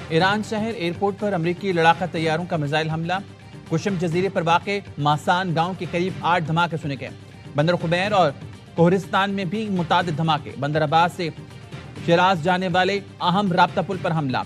ایران شہر ایئرپورٹ پر امریکی لڑاکا طیاروں کا میزائل حملہ، کشم جزیرے پر واقع ماسان گاؤں کے قریب 8 دھماکے سنے گئے۔ بندر خبیر اور کوہرستان میں بھی متعدد دھماکے، بندر عباس سے شیراز جانے والے اہم رابطہ پل پر حملہ۔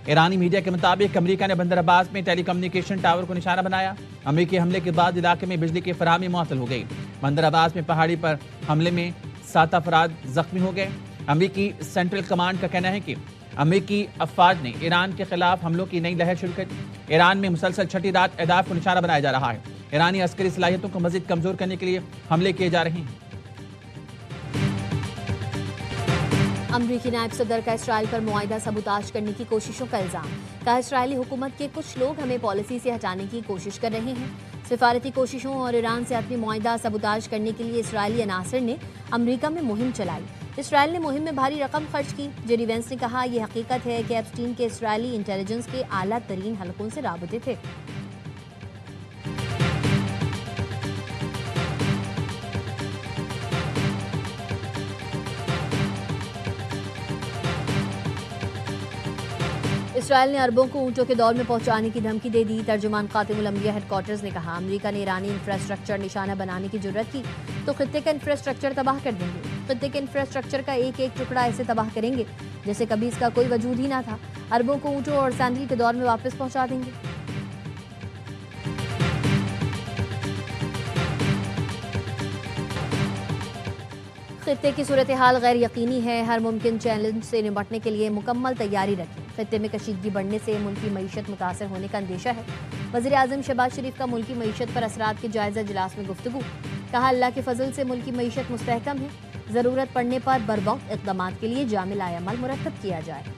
ایرانی میڈیا کے مطابق امریکہ نے بندر عباس میں ٹیلی کمیونیکیشن ٹاور کو نشانہ بنایا۔ امریکی حملے کے بعد علاقے میں بجلی کی فراہمی معطل ہو گئی۔ بندر عباس میں پہاڑی پر حملے میں 7 افراد زخمی ہو گئے۔ امریکی سینٹرل کمانڈ کا کہنا ہے کہ امریکی افواج نے ایران کے خلاف حملوں کی نئی لہر شروع کر دی۔ ایران میں مسلسل چھٹی رات اہداف کو نشانہ بنایا جا رہا ہے۔ ایرانی عسکری صلاحیتوں کو مزید کمزور کرنے کے لیے حملے کیے جا رہے ہیں۔ امریکی نائب صدر کا اسرائیل پر معاہدہ سبوتاژ کرنے کی کوششوں کا الزام، کہا اسرائیلی حکومت کے کچھ لوگ ہمیں پالیسی سے ہٹانے کی کوشش کر رہے ہیں۔ سفارتی کوششوں اور ایران سے اپنی معاہدہ سبوتاژ کرنے کے لیے اسرائیلی عناصر نے امریکہ میں مہم چلائی۔ اسرائیل نے مہم میں بھاری رقم خرچ کی۔ جیری وینس نے کہا یہ حقیقت ہے کہ ایپسٹین کے اسرائیلی انٹیلیجنس کے اعلیٰ ترین حلقوں سے رابطے تھے۔ اسرائیل نے عربوں کو اونٹوں کے دور میں پہنچانے کی دھمکی دے دی۔ ترجمان خاتم الانبیاء ہیڈ کوارٹرز نے کہا امریکہ نے ایرانی انفراسٹرکچر نشانہ بنانے کی جرات کی تو خطے کا انفراسٹرکچر تباہ کر دیں گے۔ خطے کے انفراسٹرکچر کا ایک ایک ٹکڑا ایسے تباہ کریں گے جیسے کبھی اس کا کوئی وجود ہی نہ تھا۔ عربوں کو اونٹوں اور سینڈل کے دور میں واپس پہنچا دیں گے۔ خطے کی صورتحال غیر یقینی ہے، ہر ممکن چیلنج سے نمٹنے کے لیے مکمل تیاری رکھیں۔ خطے میں کشیدگی بڑھنے سے ملکی معیشت متاثر ہونے کا اندیشہ ہے۔ وزیر اعظم شہباز شریف کا ملکی معیشت پر اثرات کے جائزہ اجلاس میں گفتگو، کہا اللہ کے فضل سے ملکی معیشت مستحکم ہے، ضرورت پڑنے پر بروقت اقدامات کے لیے جامع عمل مرتب کیا جائے۔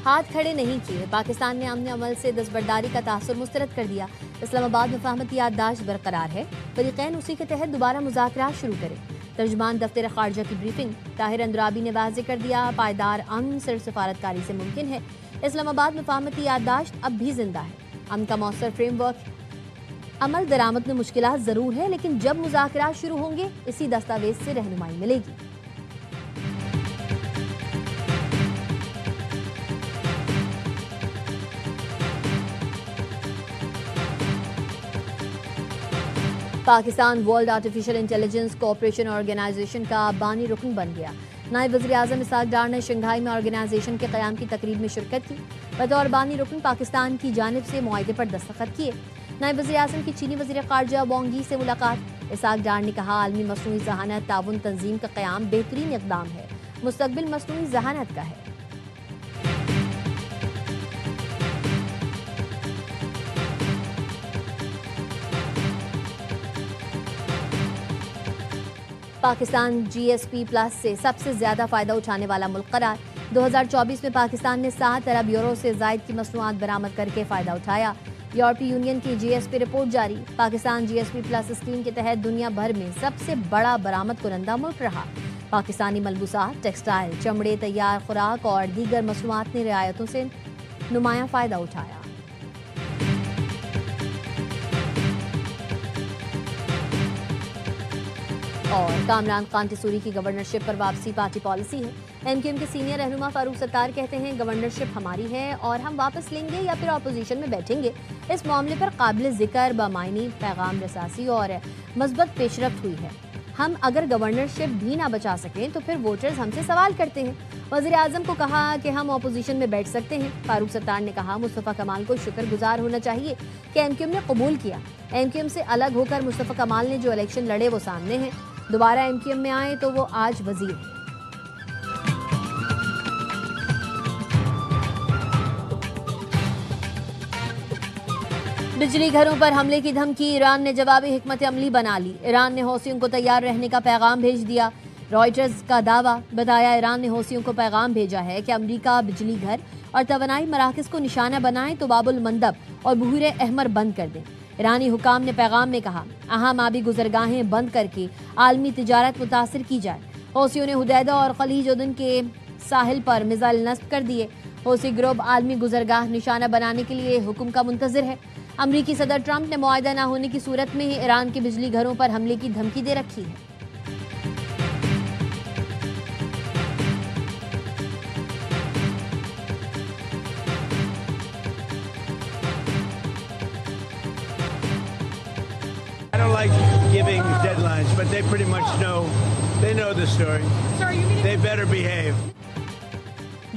ہاتھ کھڑے نہیں کیے، پاکستان نے امن عمل سے دستبرداری کا تاثر مسترد کر دیا۔ اسلام آباد مفاہمتی یادداشت برقرار ہے، فریقین اسی کے تحت دوبارہ مذاکرات شروع کریں۔ ترجمان دفتر خارجہ کی بریفنگ، طاہر اندرابی نے واضح کر دیا پائیدار امن صرف سفارتکاری سے ممکن ہے۔ اسلام آباد مفاہمتی یادداشت اب بھی زندہ ہے۔ امن کا مؤثر فریم ورک عمل درآمد میں مشکلات ضرور ہے، لیکن جب مذاکرات شروع ہوں گے اسی دستاویز سے رہنمائی ملے گی۔ Pakistan world artificial intelligence cooperation organisation کا بانی رکن بن گیا۔ نائب وزیر اعظم اسحاق ڈار نے شنگھائی میں آرگنائزیشن کے قیام کی تقریب میں شرکت کی۔ بطور بانی رکن پاکستان کی جانب سے معاہدے پر دستخط کیے۔ نائب وزیر اعظم کی چینی وزیر خارجہ وانگ یی سے ملاقات۔ اسحاق ڈار نے کہا عالمی مصنوعی ذہانت تعاون تنظیم کا قیام بہترین اقدام ہے، مستقبل مصنوعی ذہانت کا ہے۔ پاکستان جی ایس پی پلس سے سب سے زیادہ فائدہ اٹھانے والا ملک قرار۔ 2024 میں پاکستان نے 7 ارب یورو سے زائد کی مصنوعات برآمد کر کے فائدہ اٹھایا۔ یورپی یونین کی جی ایس پی رپورٹ جاری، پاکستان جی ایس پی پلس اسکیم کے تحت دنیا بھر میں سب سے بڑا برآمد کنندہ ملک رہا۔ پاکستانی ملبوسات، ٹیکسٹائل، چمڑے، تیار خوراک اور دیگر مصنوعات نے رعایتوں سے نمایاں فائدہ اٹھایا۔ اور کامران خان ٹیسوری کی گورنرشپ پر واپسی پارٹی پالیسی ہے۔ ایم کیو ایم کے سینئر رہنما فاروق ستار کہتے ہیں گورنرشپ ہماری ہے اور ہم واپس لیں گے یا پھر اپوزیشن میں بیٹھیں گے۔ اس معاملے پر قابل ذکر بامعنی پیغام رساسی اور مثبت پیش رفت ہوئی ہے۔ ہم اگر گورنرشپ بھی نہ بچا سکیں تو پھر ووٹرز ہم سے سوال کرتے ہیں۔ وزیر اعظم کو کہا کہ ہم اپوزیشن میں بیٹھ سکتے ہیں۔ فاروق ستار نے کہا مصطفیٰ کمال کو شکر گزار ہونا چاہیے کہ ایم کیو ایم نے قبول کیا۔ ایم کیو ایم سے الگ ہو کر مصطفیٰ کمال نے جو الیکشن لڑے وہ سامنے ہیں، دوبارہ ایم کیو ایم میں آئے تو وہ آج وزیر ہیں۔ بجلی گھروں پر حملے کی دھمکی، ایران نے جوابی حکمت عملی بنا لی۔ ایران نے حوثیوں کو تیار رہنے کا پیغام بھیج دیا۔ رائٹرز کا دعویٰ، بتایا ایران نے حوثیوں کو پیغام بھیجا ہے کہ امریکہ بجلی گھر اور توانائی مراکز کو نشانہ بنائیں تو باب المندب اور بحور احمر بند کر دیں۔ ایرانی حکام نے پیغام میں کہا اہم آبی گزرگاہیں بند کر کے عالمی تجارت متاثر کی جائے۔ حوثیوں نے حدیدہ اور خلیج عدن کے ساحل پر میزائل نصب کر دیے۔ حوثی گروپ عالمی گزرگاہ نشانہ بنانے کے لیے حکم کا منتظر ہے۔ امریکی صدر ٹرمپ نے معاہدہ نہ ہونے کی صورت میں ایران کے بجلی گھروں پر حملے کی دھمکی دے رکھی ہے۔ like giving deadlines, but they pretty much know the story. They better behave.